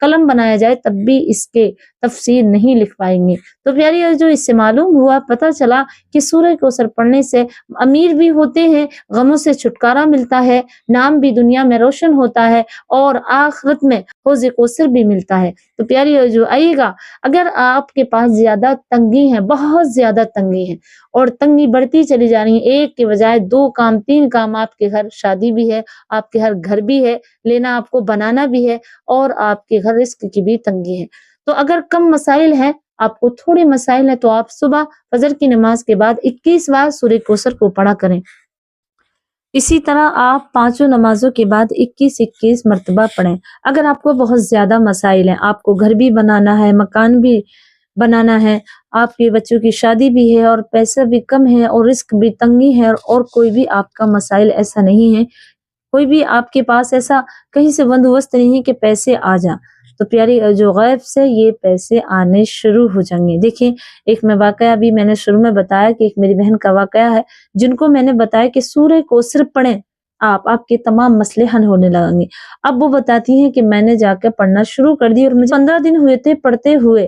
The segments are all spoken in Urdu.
قلم بنایا جائے تب بھی اس کے تفسیر نہیں لکھ پائیں گے۔ تو پیاری جو اس سے معلوم ہوا، پتہ چلا کہ سورہ کوثر پڑھنے سے امیر بھی ہوتے ہیں، غموں سے چھٹکارا ملتا ہے، نام بھی دنیا میں روشن ہوتا ہے اور آخرت میں حوض کوثر بھی ملتا ہے۔ تو پیاری جو آئیے گا، اگر آپ کے پاس زیادہ تنگی ہے، بہت زیادہ تنگی ہے اور تنگی بڑھتی چلی جا رہی ہے، ایک کے بجائے 2 کام 3 کام، آپ کے گھر شادی بھی ہے، آپ کے گھر بھی ہے، لینا آپ کو بنانا بھی ہے اور آپ کے گھر رزق کی بھی تنگی ہے، تو اگر کم مسائل ہیں، آپ کو تھوڑے مسائل ہیں، تو آپ صبح فجر کی نماز کے بعد 21 بار سورہ کوثر کو پڑھا کریں۔ اسی طرح آپ 5 نمازوں کے بعد 21 مرتبہ پڑھیں۔ اگر آپ کو بہت زیادہ مسائل ہیں، آپ کو گھر بھی بنانا ہے، مکان بھی بنانا ہے، آپ کے بچوں کی شادی بھی ہے اور پیسہ بھی کم ہے اور رزق بھی تنگی ہے اور کوئی بھی آپ کا مسائل ایسا نہیں ہے، کوئی بھی آپ کے پاس ایسا کہیں سے بندوبست نہیں ہے کہ پیسے آ جائیں، تو پیاری جو غیب سے یہ پیسے آنے شروع ہو جائیں گے۔ دیکھیں، ایک میں واقعہ بھی میں نے شروع میں بتایا کہ ایک میری بہن کا واقعہ ہے، جن کو میں نے بتایا کہ سورہ کوثر پڑھیں، آپ کے تمام مسئلے حل ہونے لگیں گے۔ اب وہ بتاتی ہیں کہ میں نے جا کے پڑھنا شروع کر دی اور مجھے 15 دن ہوئے تھے پڑھتے ہوئے۔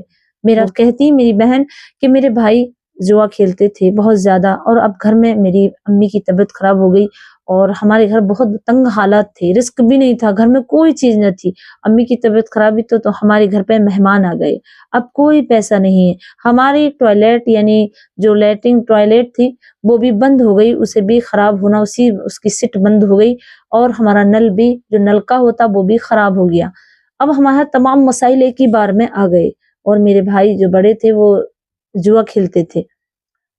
کہتی میری بہن کہ میرے بھائی جوا کھیلتے تھے بہت زیادہ، اور اب گھر میں میری امی کی طبیعت خراب ہو گئی اور ہمارے گھر بہت تنگ حالات تھے، رزق بھی نہیں تھا، گھر میں کوئی چیز نہ تھی، امی کی طبیعت خراب بھی تو ہمارے گھر پہ مہمان آ گئے، اب کوئی پیسہ نہیں ہے، ہماری ٹوائلٹ یعنی جو لیٹرنگ ٹوائلٹ تھی وہ بھی بند ہو گئی، اسے بھی خراب ہونا، اس کی سٹ بند ہو گئی، اور ہمارا نل بھی جو نلکا ہوتا وہ بھی خراب ہو گیا۔ اب ہمارا تمام مسائل ایک ہی بار میں آ گئے، اور میرے بھائی جو بڑے تھے وہ جوا کھیلتے تھے۔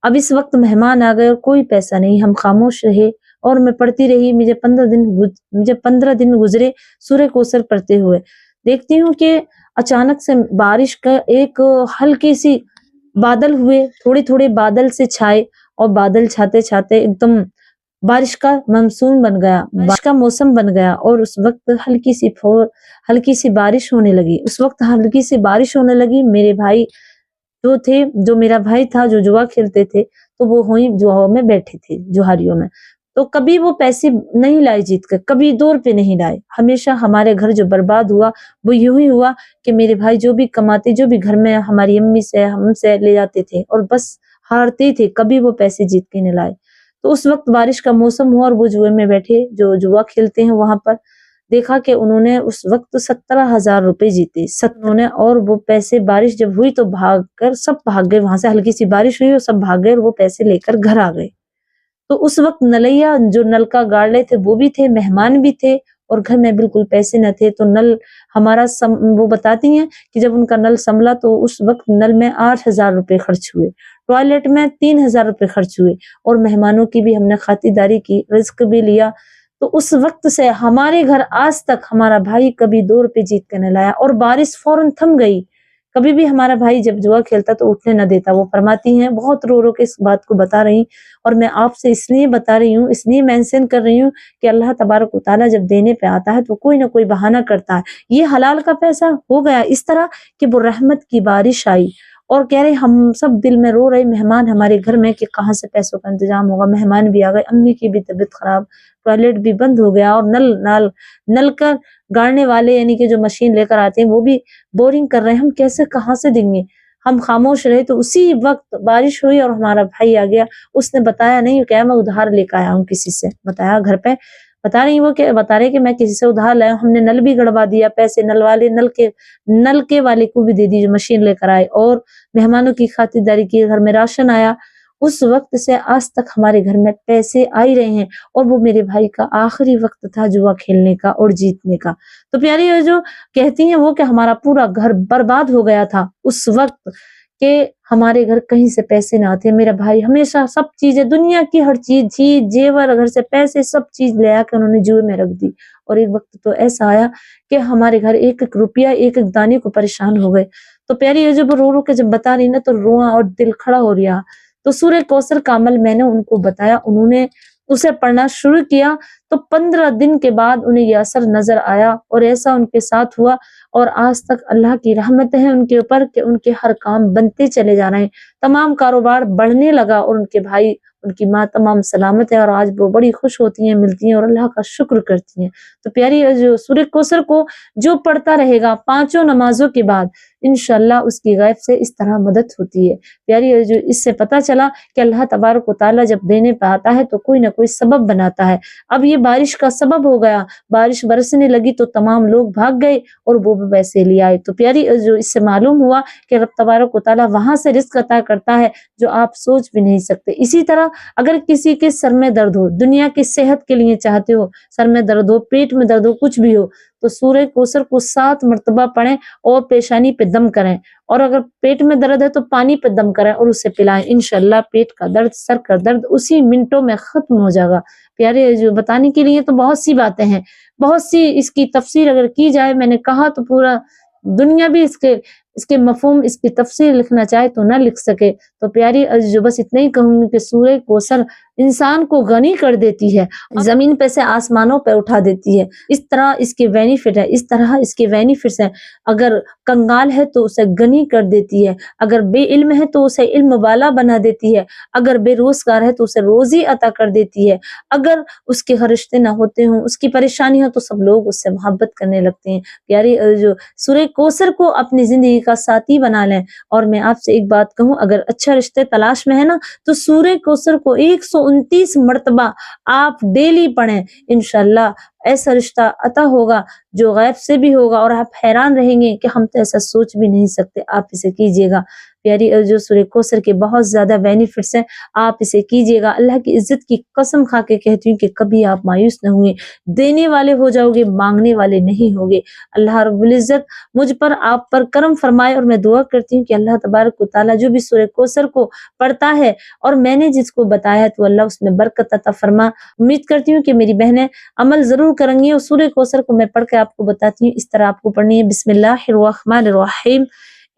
اب اس وقت مہمان آ گئے اور کوئی پیسہ نہیں، ہم خاموش رہے اور میں پڑھتی رہی، مجھے 15 دن گزرے سورہ کوثر پڑھتے ہوئے۔ دیکھتی ہوں کہ اچانک سے بارش کا ایک ہلکی سی بادل ہوئے، تھوڑے تھوڑے بادل سے چھائے، اور بادل چھاتے چھاتے ایک دم بارش کا مانسون بن گیا، بارش کا موسم بن گیا، اور اس وقت ہلکی سی بارش ہونے لگی۔ اس وقت ہلکی سی بارش ہونے لگی، میرے بھائی جو میرا بھائی تھا جو جوا کھیلتے تھے، تو وہ جواؤں میں بیٹھے تھے، جوہاریوں میں، تو کبھی وہ پیسے نہیں لائے جیت کر، کبھی 2 روپے نہیں لائے۔ ہمیشہ ہمارے گھر جو برباد ہوا وہ یوں ہی ہوا کہ میرے بھائی جو بھی کماتے، جو بھی گھر میں ہماری امی سے ہم سے لے جاتے تھے، اور بس ہارتے تھے، کبھی وہ پیسے جیت کے نہیں لائے۔ تو اس وقت بارش کا موسم ہوا اور وہ جوئے میں بیٹھے جو جوا کھیلتے ہیں، وہاں پر دیکھا کہ انہوں نے اس وقت 17,000 روپے جیتے، اور وہ پیسے بارش جب ہوئی تو سب بھاگ گئے وہاں سے، ہلکی سی بارش ہوئی اور سب بھاگ گئے اور وہ پیسے لے کر گھر آ گئے۔ تو اس وقت نلیا جو نل کا گاڑ رہے تھے وہ بھی تھے، مہمان بھی تھے، اور گھر میں بالکل پیسے نہ تھے، تو نل ہمارا وہ بتاتی ہیں کہ جب ان کا نل سنبھلا تو اس وقت نل میں 8,000 روپے خرچ ہوئے، ٹوائلٹ میں 3,000 روپے خرچ ہوئے، اور مہمانوں کی بھی ہم نے خاطرداری کی، رزق بھی لیا۔ تو اس وقت سے ہمارے گھر آج تک ہمارا بھائی کبھی 2 روپے جیت کے نہ لایا، اور بارش فوراً تھم گئی۔ کبھی بھی ہمارا بھائی جب جوا کھیلتا تو اٹھنے نہ دیتا۔ وہ فرماتی ہیں، بہت رو رو کے اس بات کو بتا رہی، اور میں آپ سے اس لیے بتا رہی ہوں، اس لیے مینشن کر رہی ہوں کہ اللہ تبارک و تعالیٰ جب دینے پہ آتا ہے تو کوئی نہ کوئی بہانہ کرتا ہے۔ یہ حلال کا پیسہ ہو گیا اس طرح کہ وہ رحمت کی بارش آئی، اور کہہ رہے ہم سب دل میں رو رہے مہمان ہمارے گھر میں کہ کہاں سے پیسوں کا انتظام ہوگا، مہمان بھی آ گئے، امی کی بھی طبیعت خراب، ٹوائلٹ بھی بند ہو گیا، اور نل کا گاڑنے والے یعنی کہ جو مشین لے کر آتے ہیں وہ بھی بورنگ کر رہے ہیں، ہم کیسے کہاں سے دیں گے۔ ہم خاموش رہے، تو اسی وقت بارش ہوئی اور ہمارا بھائی آ گیا، اس نے بتایا نہیں کہ میں ادھار لے کے آیا ہوں، کسی سے بتایا گھر پہ، بتا رہے کہ میں کسی سے ادھار لایا ہوں، ہم نے نل بھی گڑوا دیا، پیسے نل کے والے کو بھی دے دی جو مشین لے کر آئے، اور مہمانوں کی خاطرداری کی، گھر میں راشن آیا۔ اس وقت سے آج تک ہمارے گھر میں پیسے آ ہی رہے ہیں، اور وہ میرے بھائی کا آخری وقت تھا جوا کھیلنے کا اور جیتنے کا۔ تو پیاری جو کہتی ہیں وہ کہ ہمارا پورا گھر برباد ہو گیا تھا اس وقت کہ ہمارے گھر کہیں سے پیسے نہ آتے، میرا بھائی ہمیشہ سب چیزیں، دنیا کی ہر چیز، زیور، گھر سے پیسے، سب چیز لے آ کے انہوں نے جوئے میں رکھ دی، اور ایک وقت تو ایسا آیا کہ ہمارے گھر ایک ایک روپیہ، ایک ایک دانے کو پریشان ہو گئے۔ تو پیاری یہ جب رو رو کے جب بتا رہی نا تو رواں اور دل کھڑا ہو رہا۔ تو سورہ کوثر کا عمل میں نے ان کو بتایا، انہوں نے اسے پڑھنا شروع کیا، تو 15 دن کے بعد انہیں یہ اثر نظر آیا، اور ایسا ان کے ساتھ ہوا، اور آج تک اللہ کی رحمت ہے ان کے اوپر کہ ان کے ہر کام بنتے چلے جا رہے ہیں، تمام کاروبار بڑھنے لگا، اور ان کے بھائی، ان کی ماں تمام سلامت ہے، اور آج وہ بڑی خوش ہوتی ہیں، ملتی ہیں اور اللہ کا شکر کرتی ہیں۔ تو پیاری جو سورہ کوثر کو جو پڑھتا رہے گا 5 نمازوں کے بعد، انشاءاللہ اس کی غیب سے اس طرح مدد ہوتی ہے۔ پیاری جو اس سے پتہ چلا کہ اللہ تبارک و تعالیٰ جب دینے پہ آتا ہے تو کوئی نہ کوئی سبب بناتا ہے۔ اب یہ بارش کا سبب ہو گیا، بارش برسنے لگی تو تمام لوگ بھاگ گئے اور وہ بھی پیسے لے آئے۔ تو پیاری جو اس سے معلوم ہوا کہ رب تبارک و تعالیٰ وہاں سے رزق عطا کرتا ہے جو آپ سوچ بھی نہیں سکتے۔ اسی طرح اگر کسی کے سر میں درد ہو، دنیا کی صحت کے لیے چاہتے ہو، سر میں درد ہو، پیٹ میں درد ہو، کچھ بھی ہو، تو سورہ کوثر کو 7 مرتبہ پڑھیں اور پیشانی پہ دم کریں، اور اگر پیٹ میں درد ہے تو پانی پہ دم کریں اور اسے پلائیں، انشاءاللہ پیٹ کا درد، سر کا درد اسی منٹوں میں ختم ہو جائے گا۔ پیارے جو بتانے کے لیے تو بہت سی باتیں ہیں، بہت سی اس کی تفسیر اگر کی جائے، میں نے کہا تو پورا دنیا بھی اس کے مفہوم، اس کی تفسیر لکھنا چاہے تو نہ لکھ سکے۔ تو پیاری جو بس اتنا ہی کہوں گی کہ سورہ کوثر انسان کو غنی کر دیتی ہے، زمین پہ سے آسمانوں پہ اٹھا دیتی ہے، اس طرح اس کے بینیفٹ ہے، اس طرح اس کے بینیفٹس ہیں۔ اگر کنگال ہے تو اسے غنی کر دیتی ہے، اگر بے علم ہے تو اسے علم والا بنا دیتی ہے، اگر بے روزگار ہے تو اسے روزی عطا کر دیتی ہے، اگر اس کے رشتے نہ ہوتے ہوں، اس کی پریشانی ہو تو سب لوگ اس سے محبت کرنے لگتے ہیں۔ پیاری جو سورہ کوثر کو اپنی زندگی کا ساتھی بنا لیں۔ اور میں آپ سے ایک بات کہوں، اگر اچھا رشتے تلاش میں ہے نا تو سورہ کوثر کو 129 مرتبہ آپ ڈیلی پڑھیں، انشاءاللہ ایسا رشتہ عطا ہوگا جو غیب سے بھی ہوگا، اور آپ حیران رہیں گے کہ ہم تو ایسا سوچ بھی نہیں سکتے۔ آپ اسے کیجئے گا۔ پیاری جو سورہ کوثر کے بہت زیادہ بینیفٹس ہیں، آپ اسے کیجئے گا۔ اللہ کی عزت کی قسم کھا کے کہتی ہوں کہ کبھی آپ مایوس نہ ہوئے، دینے والے ہو جاؤ گے، مانگنے والے نہیں ہوگے۔ اللہ رب العزت مجھ پر، آپ پر کرم فرمائے، اور میں دعا کرتی ہوں کہ اللہ تبارک و تعالیٰ جو بھی سورہ کوثر کو پڑھتا ہے اور میں نے جس کو بتایا تو اللہ اس میں برکت عطا فرما۔ امید کرتی ہوں کہ میری بہنیں عمل ضرور کریں گی، اور سورہ کوثر کو میں پڑھ کے آپ کو بتاتی ہوں، اس طرح آپ کو پڑھنی ہے۔ بسم اللہ الرحمن الرحیم،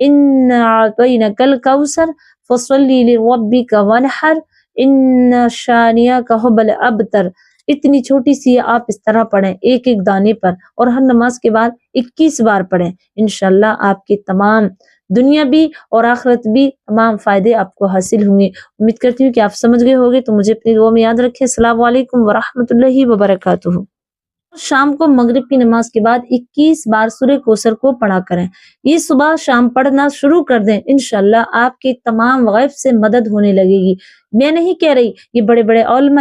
اِنَّا أَعْطَيْنَاكَ الْكَوْثَرَ فَصَلِّ لِرَبِّكَ وَانْحَرْ إِنَّ شَانِئَكَ هُوَ الْأَبْتَرُ۔ اتنی چھوٹی سی ہے، آپ اس طرح پڑھیں ایک ایک دانے پر، اور ہر نماز کے بعد 21 بار پڑھیں۔ انشاءاللہ آپ کی تمام دنیا بھی اور آخرت بھی تمام فائدے آپ کو حاصل ہوں گے۔ امید کرتی ہوں کہ آپ سمجھ گئے ہوگے، تو مجھے اپنی دعا میں یاد رکھیں۔ السلام علیکم ورحمۃ اللہ وبرکاتہ۔ شام کو مغرب کی نماز کے بعد 21 بار سورہ کوثر کو پڑھا کریں۔ یہ صبح شام پڑھنا شروع کر دیں، انشاءاللہ آپ کی تمام غیب سے مدد ہونے لگے گی۔ میں نہیں کہہ رہی، یہ بڑے بڑے علماء